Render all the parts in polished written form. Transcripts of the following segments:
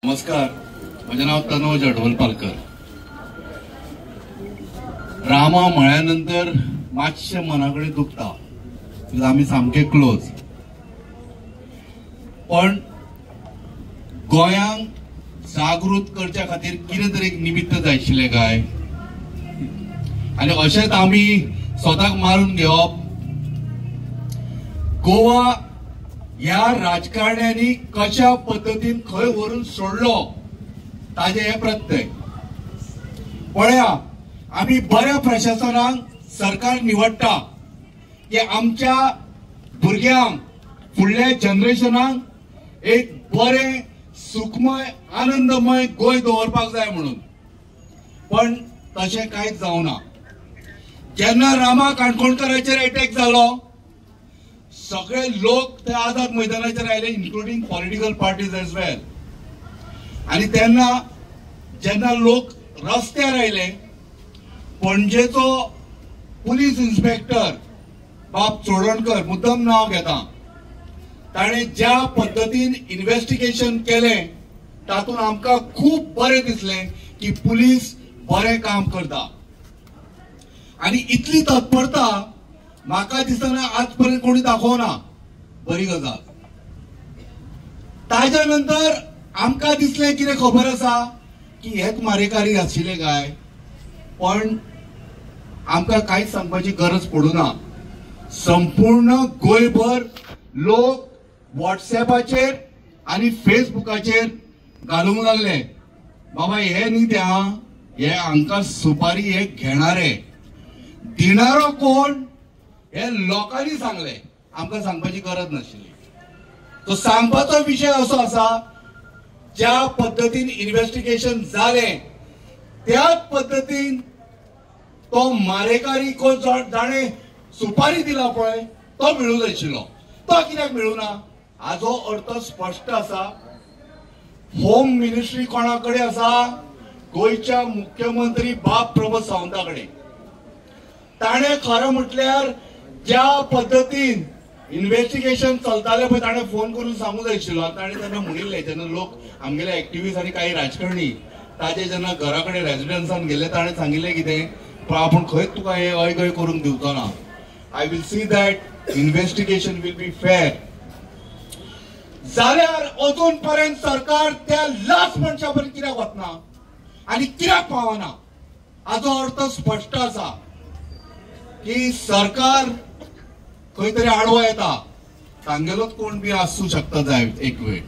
नमस्कार, माझे नाव तनोज अडवलपालकर. रामा म्हळ्यानंतर मातशें मनाकडे दुखता, आम्ही सामके क्लोज. पण गोंयांक जागृत करच्या खातीर कितें तरी एक निमित्त जाय आशिल्लें काय, आनी अशेंच आमी स्वताक मारून घेवप. गोवा ह्या राजकारण्यांनी कशा पद्धतीन खंय व्हरून सोडलो ताजे हे प्रत्यय. पळया, आमी बऱ्या प्रशासनाक सरकार निवडटा की आमच्या भुरग्यांक फुडल्या जनरेशनाक एक बरें सुखमय आनंदमय गोंय दवरपाक जाय म्हणून. पण तशें कांयच जावना. जेन्ना रामा काणकोणकाराचेर अटॅक जालो, सगळे लोक ते आझाद मैदानाचेर आयले, इन्क्लुडिंग पॉलिटिकल पार्टीज एज वेल. आणि तेन्ना जेन्ना लोक रस्त्यार आयले, पणजेचो पुलीस इन्स्पेक्टर बाब चोडणकर, मुद्दम नाव घेता, ताणे ज्या पद्धतीन इन्व्हेस्टिगेशन केलें तातूंत आमकां खूब बरें दिसलें की पुलीस बरें काम करता. आनी इतली तत्परता म्हाका दिसना आज पर्यंत कोणी दाखोवना. बरी गजाल. ताज्या नंतर आमकां दिसलें कितें खबर आसा की हेच मारेकारी आशिल्ले काय. पण आमकां कांयच सांगपाची गरज पडूना. संपूर्ण गोंयभर लोक व्हॉट्सएपाचेर आनी फेसबुकाचेर घालूंक लागले, बाबा हे न्ही ते, हे हांकां सुपारी हे घेणारे, दिणारो कोण हे लोकांनी सांगले, आमकां सांगपाची गरज नाशिल्ली. तो सांगपाचो विषय असो आसा, ज्या पद्धतीन इन्व्हेस्टिगेशन जालें त्याच पद्धतीन तो मारेकारी कोण जाणे सुपारी दिला पळय तो मेळूं जाय आशिल्लो. तो कित्याक मेळूना? हाजो अर्थ स्पश्ट आसा. होम मिनिस्ट्री कोणा कडेन आसा? गोंयच्या मुख्यमंत्री बाब प्रमोद सावंता कडेन. ताणे खरं म्हटल्यार ज्या पद्धतीन इन्व्हेस्टिगेशन चलताले पळय ताणे फोन करून सांगूंक जाय आशिल्लो. ताणे तेन्ना म्हणिल्लें, जेन्ना लोक आमगेले एक्टिव्हिस्ट आनी काही राजकारणी ताजे जेन्ना घरा कडेन रेजिडेन्सान गेले, ताणे सांगिल्लें कितें, पण आपूण खंयच तुका हे अयगय करूंक दिवचो ना. I will see that investigation will be fair. जाल्यार अजून पर्यंत सरकार त्या लास्ट मनशा पर्यंत कित्याक वचना आनी कित्याक पावना? हाजो अर्थ स्पश्ट आसा की सरकार खंय तरी आडवो येता. तांगेलोच कोण बी आसूं शकता जाय एक वेळ.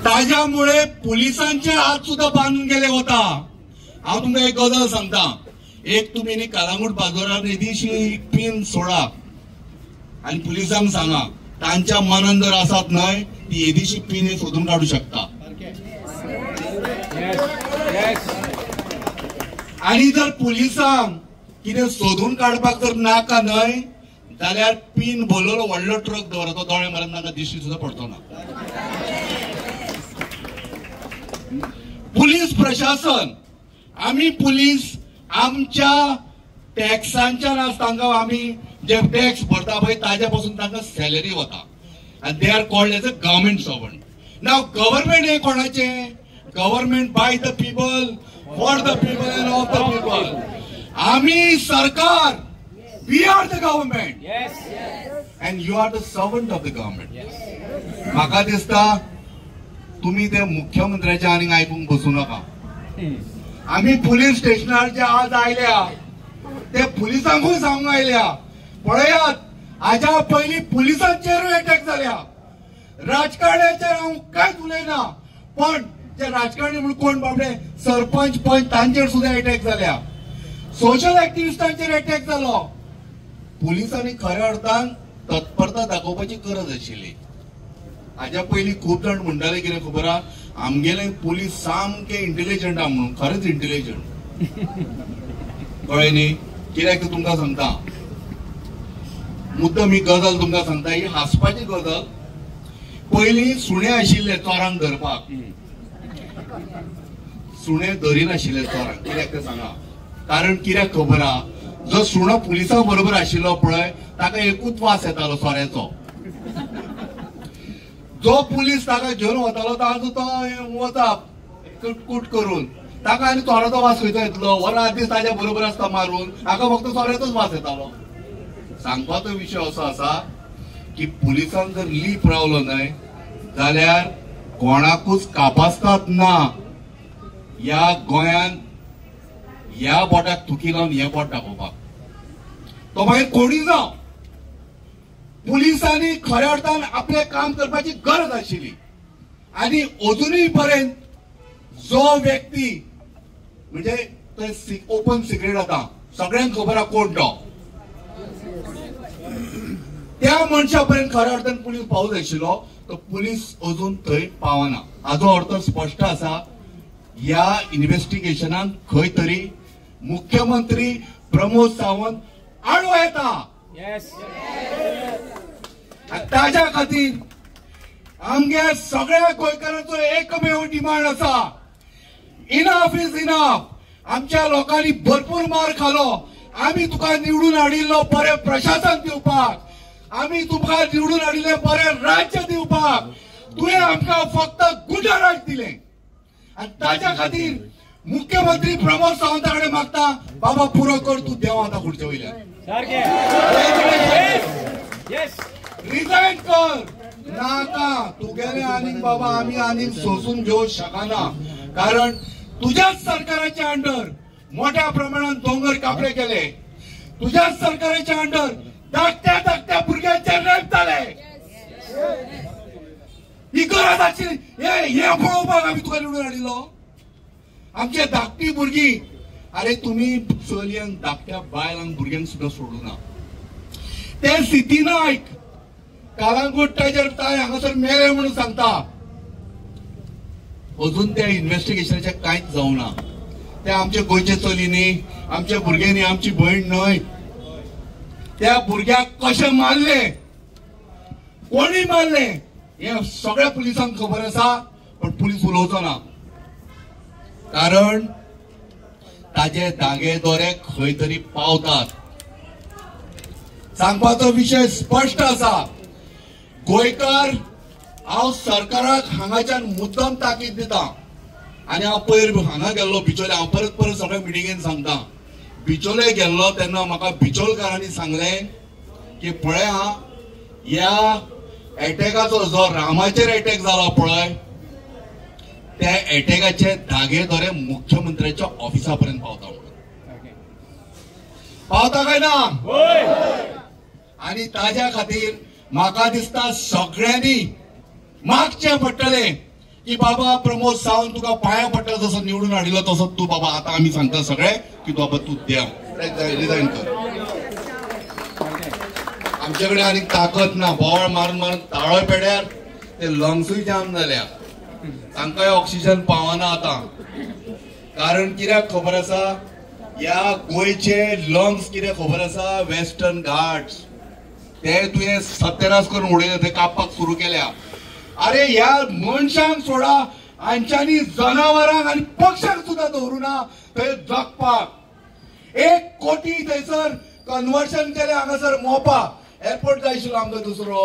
ताज्यामुळे पुलिसांचे हात सुद्धा बांधून गेले वता. हांव तुमकां एक गजाल सांगता. एक तुमी न्ही कालांगूट बाजारार येदीशी पीन सोडा आनी पुलिसांक सांगा, तांच्या मनान जर आसात न्हय ती येदीशी पीन सोदून काडू शकता. आणि जर पुलिसांक कितें सोदून काडपाक जर नाका न्हय जाल्यार पीन भरलेलो व्हडलो ट्रक दवरता, दोळे मारून तांकां दिश्टी सुद्धा पडचो ना. पुलीस प्रशासन, आमी पुलीस आमच्या टॅक्सांच्यान आज तांकां आमी जे टॅक्स भरता पळय ताज्या पासून तांकां सॅलरी वता. आनी they are called as a government servant. नाव गव्हर्नमेंट हे कोणाचें? Government by the people, for the people and of the people. आम्ही सरकार, we are the government and you are the servant of the government. म्हाका दिसता तुम्ही ते मुख्यमंत्र्याच्या आनीक आयकूंक बसू नका. आम्ही पुलीस स्टेशनार जे आज आयल्या ते पुलिसांकूय सांगूंक आयल्या, पळयात हाच्या पयलीं पुलिसांचेरूय अटॅक जाल्या. राजकारण्याचेर हांव कांयच उलयना, पण जे राजकारणी म्हणून कोण बाबडे सरपंच पंच तांचेर सुद्धा अटॅक जाल्या. सोशल एक्टिव्हिस्टांचेर अटॅक जालो. पुलिसांनी खऱ्या अर्थान तत्परता दाखोवपाची गरज आशिल्ली. हाच्या पयलीं खूब जाण म्हणटाले कितें खबर आहा, आमगेले पुलीस सामके इंटेलिजंट आहा म्हणून. खरेंच इंटेलिजंट, कळ्ळें न्ही? कित्याक ते तुमकां सांगता, मुद्दम ही गजाल तुमकां सांगता, ही हांसपाची गजाल. पयलीं सुणे आशिल्ले चोरांक धरपाक, सुणे धरिनाशिल्ले चोरांक. कित्याक ते सांगा? कारण कित्याक खबर आहा, जो सुणो पुलिसां बरोबर आशिल्लो पळय ताका एकूच वास येतालो सोऱ्याचो. जो पुलीस ताका घेवन वतालो ताजो तो वता कुटकुट करून ताका आनी सोऱ्याचो वास खंयचो येतलो वर रात दीस ताच्या बरोबर आसता मारून ताका फक्त सोऱ्याचोच वास येतालो. सांगपाचो विषय असो आसा की पुलिसांक जर लीप रावलो न्हय जाल्यार कोणाकूच कापासतात ना. ह्या गोंयांत ह्या बोटाक थुकी लावन हे बोट दाखोवपाक तो मागीर कोणी जावं. पुलिसांनी खऱ्या अर्थान आपले काम करपाची गरज आशिल्ली आनी अजूनय पर्यंत जो व्यक्ती म्हणजे ओपन सिक्रेट आता सगळ्यांक खबर आहा कोण तो त्या मनशा पर्यंत खऱ्या अर्थान पुलीस पावूंक जाय आशिल्लो तो पुलीस अजून थंय पावना. हाचो अर्थ स्पश्ट आसा ह्या इन्व्हेस्टिगेशनाक खंय तरी मुख्यमंत्री प्रमोद सावंत आडवो येता. ताच्या खातीर आमच्या सगळ्या गोंयकारांचो एकमेव डिमांड आसा इनफ इज इनफ. आमच्या लोकांनी भरपूर मार खालो. आम्ही तुका निवडून हाडिल्लो बरें प्रशासन दिवपाक आम्ही तुका निवडून हाडिल्ले बरें राज्य दिवपाक तुवें आमकां फक्त गुंडाराज दिले आनी ताच्या खातीर मुख्यमंत्री प्रमोद सावंता कडेन मागता बाबा पुरो कर तूं देव आतां खुर्चे वयल्यान रिजायन कर नाका तुगेले आनीक बाबा आमी आनीक सोसून घेवंक शकना. कारण तुझ्याच सरकाराच्या अंडर मोठ्या प्रमाणात दोंगर कापले गेले. तुझ्याच सरकाराच्या अंडर धाकट्या धाकट्या भुरग्यांचे रेप जाले. ही गरज आशिल्ली हे पळोवपाक आमी तुका निवडून हाडिल्लो. आमचे धाकटी भुरगीं अरे तुम्ही चलयांक धाकट्या बायलांक भुरग्यांक सुद्धा सोडू ना. ते स्थितीन आयक कालांगूट टायगर ताय हांगासर मेले म्हणून सांगता. अजून त्या इन्व्हेस्टिगेशनाचे कांयच जावना. ते आमचे गोंयचे चली न्ही आमच्या भुरग्यांनी आमची बहीण न्हय. त्या भुरग्याक कशें मारले कोणी मारले हे सगळ्या पुलिसांक खबर आसा पण पुलीस उलोवचो ना. कारण ताजे दागे दोरे खंय तरी पावतात. सांगपाचो विषय स्पश्ट आसा गोंयकार हांव सरकाराक हांगाच्यान मुद्दम ताकीद दिता आनी हांव पयर हांगा गेल्लो बिचोले हांव परत परत सगळ्या मिटिंगेन सांगता. बिचोले गेल्लो तेन्ना म्हाका बिचोलकारांनी सांगलें की पळय हा ह्या एटॅकाचो जो रामाचेर एटॅक जालो पळय त्या एटॅकाचे दागे दोरे मुख्यमंत्र्याच्या ऑफिसा पर्यंत पावता म्हणून पावता काय ना. आणि ताज्या खातीर म्हाका दिसता सगळ्यांनी मागचे पडटले की बाबा प्रमोद सावंत तुका पांया पडटा जसो निवडून हाडिल्लो तसो तूं बाबा आता आमी सांगता सगळे की तूं बाबा तूं देव रिजायन कर. आमचे कडेन आनीक ताकद ना. बोवाळ मारून मारून ताळो पेड्यार ते लंग्सूय जाम जाल्या. तांकांय ऑक्सिजन पावना आता. कारण कित्याक खबर आसा ह्या गोंयचे लंग्स कितें खबर आसा वेस्टर्न घाट्स ते तुवें सत्यानाश करून उडयले ते कापपाक सुरू केल्या. अरे ह्या मनशांक सोडा हांच्यांनी जनावरांक आनी पक्ष्यांक सुद्धा दवरू ना थंय जगपाक. 1 कोटी थंयसर कन्वर्शन केले हांगासर मोपा एअरपोर्ट जाय आशिल्लो आमकां दुसरो.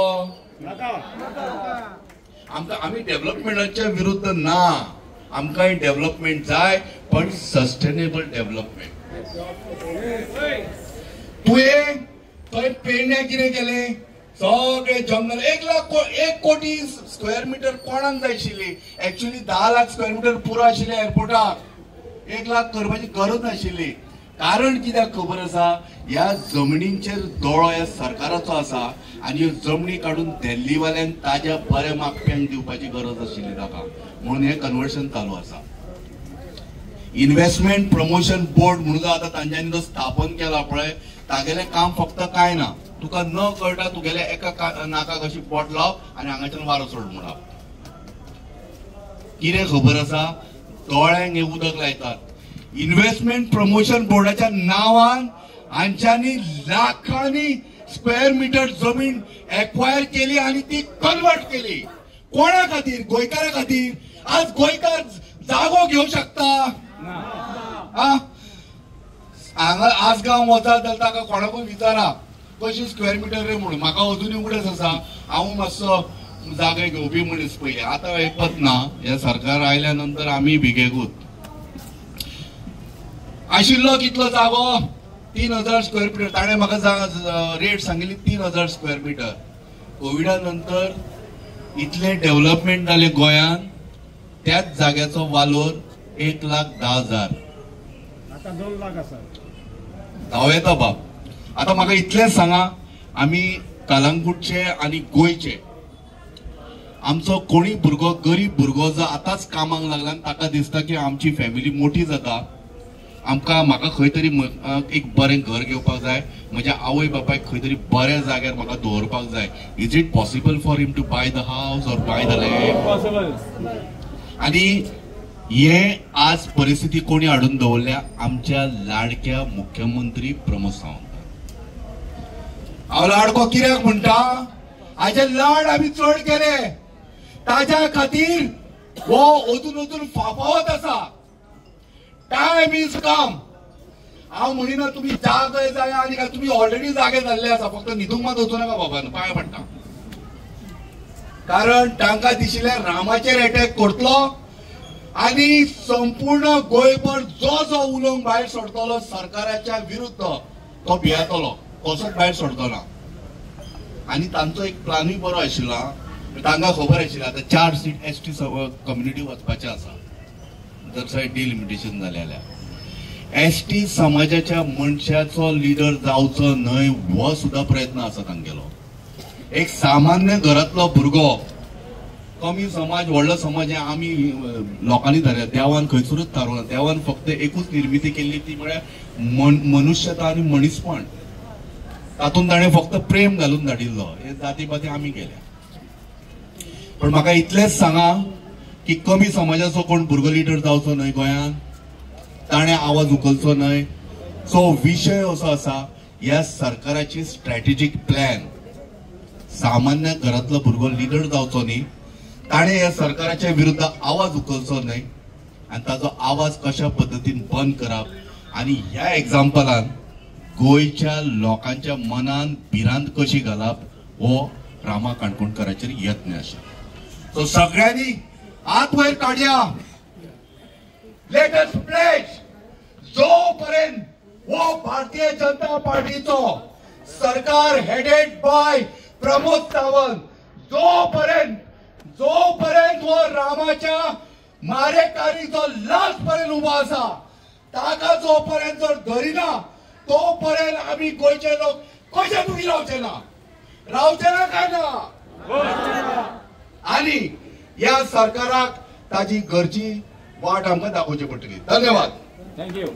आमकां आमी डेव्हलपमेंटाच्या विरुद्ध ना. आमकांय डेव्हलपमेंट जाय पण सस्टेनेबल डेव्हलपमेंट. तुवें थंय पेडण्या कितें केले सगळे जंगल 1 कोटी स्क्वेअर मीटर कोणाक जाय आशिल्ली. एक्चुअली 10 लाख स्क्वेअर मीटर पुरो आशिल्ले एअरपोर्टाक. 1 लाख करपाची गरज नाशिल्ली. कारण कित्याक खबर आसा ह्या जमनींचेर दोळो ह्या सरकाराचो आसा आनी ह्यो जमनी काडून दिल्लीवाल्यांक ताज्या बऱ्या मागप्यांक दिवपाची गरज आशिल्ली ताका म्हणून हे कन्वर्शन चालू आसा. इन्व्हेस्टमेंट प्रमोशन बोर्ड म्हणून आता तांच्यांनी जो स्थापन केला पळय तागेलें काम फक्त काय ना तुका न कळटा तुगेले एका नाकाक अशी बोट लाव आनी हांगाच्यान वारो सोड म्हणप. कितें खबर आसा दोळ्यांक हे उदक लायतात. इन्व्हेस्टमेंट प्रमोशन बोर्डाच्या नावान हांच्यांनी लाखांनी स्क्वेअर मीटर जमीन एक्वायर केली आणि ती कन्वर्ट केली. कोणा खातीर? गोंयकारा खातीर. आज गोंयकार जागो घेवंक शकता. हांगा आसगांव वचत जाल्यार ताका कोणाकूय विचारा कशी स्क्वेअर मीटर रे म्हणून. म्हाका अजूनय उगडच आसा. हांव मातसो जागे घेवपी मनीस पयले. आतां ऐकत ना, हे सरकार आयल्या नंतर आमी भिगेगूत. आशिल्लो कितलो जागो 3000 स्क्वेअर मिटर. ताणें म्हाका रेट सांगिल्ली 3000 स्क्वेअर मिटर. कोविडा नंतर इतले डेव्हलपमेंट जाले गोंयांत, त्याच जाग्याचो वालोर 1,10,000. आता 2 लाख आसा. धांव येता बाप. आता म्हाका इतलेंच सांगा, आमी कलंगूटचे आणि गोंयचे आमचो कोणी भुरगो गरीब भुरगो जो आतांच कामाक लागला आनी ताका दिसता की आमची फॅमिली मोठी जाता, म्हाका खंय तरी एक बरें घर घेवपाक जाय, म्हज्या आवय बापायक खंय तरी बऱ्या जाग्यार म्हाका दवरपाक जाय. Is it possible for him to buy the house or buy the land? आणि हे आज परिस्थिती कोणी हाडून दवरल्या? आमच्या लाडक्या मुख्यमंत्री प्रमोद सावंत. हांव लाडको कित्याक म्हणटा? हाचे लाड आमी चड केले, ताज्या खातीर हो अजून फाफावत आसा. Time is come. हांव म्हणिना तुम्ही जागे जाय आनी काय, तुम्ही ऑलरेडी जागे जाल्ले आसा, फक्त न्हिदूंक मात वचूं नाका बाबान, पांय पडटा. कारण तांकां दिशिल्ले रामाचेर अटॅक करतलो आणि संपूर्ण गोंयभर जो उलोवंक भायर सोडतलो सरकाराच्या विरुद्ध तो भियेतलो, कसोच भायर सोडटलो. आणि तांचो एक प्लॅनूय बरो आशिल्लो. तांकां खबर आशिल्लें आतां 4 सीट एसटी कम्युनिटी वचपाचें आसा. जर थंय डिलिमिटेशन जालें जाल्यार एसटी समाजाच्या मनशाचो लिडर जावचो न्हय, हो सुद्धा प्रयत्न आसा तांगेलो. एक सामान्य घरांतलो भुरगो, कमी समाज व्हडलो समाज हे आमी लोकांनी धरल्या. देवान खंयसरूच थारोवना. देवान फक्त एकूच निर्मिती केल्ली, ती म्हळ्यार मनुष्यता आनी मनीसपण. तातूंत ताणें फक्त प्रेम घालून धाडिल्लो. हे जाती पाती आमी केल्या. पण म्हाका इतलेंच सांगा की कमी समाजाचो कोण भुरगो लिडर जावचो न्हय गोंयांत, ताणें आवाज उखलचो न्हय. सो विशय असो आसा, ह्या सरकाराची स्ट्रॅटेजीक प्लॅन सामान्य घरांतलो भुरगो लिडर जावचो न्ही, ताणें ह्या सरकाराच्या विरुद्ध आवाज उखलचो न्हय आनी ताचो आवाज कशा पद्दतीन बंद करप. आनी ह्या एग्जाम्पलान गोंयच्या लोकांच्या मनान भिरांत कशी घालप हो रामा काणकोणकाराचेर यत्न आसा. सो सगळ्यांनी हात वयर काडया. Let us pledge. जो पर्यंत हो भारतीय जनता पार्टीचो सरकार हेडेड बाय प्रमोद सावंत, जोपर्यंत हो रामाच्या मारेकारीचो लास्ट पर्यंत उबो आसा, ताका जोपर्यंत जर धरिना तोपर्यंत आमी गोंयचे लोक कशे तुमी रावचे ना काय ना. आणि या सरकाराक ताजी घरची वाट आमकां दाखोवची पडटली. धन्यवाद. थँक्यू.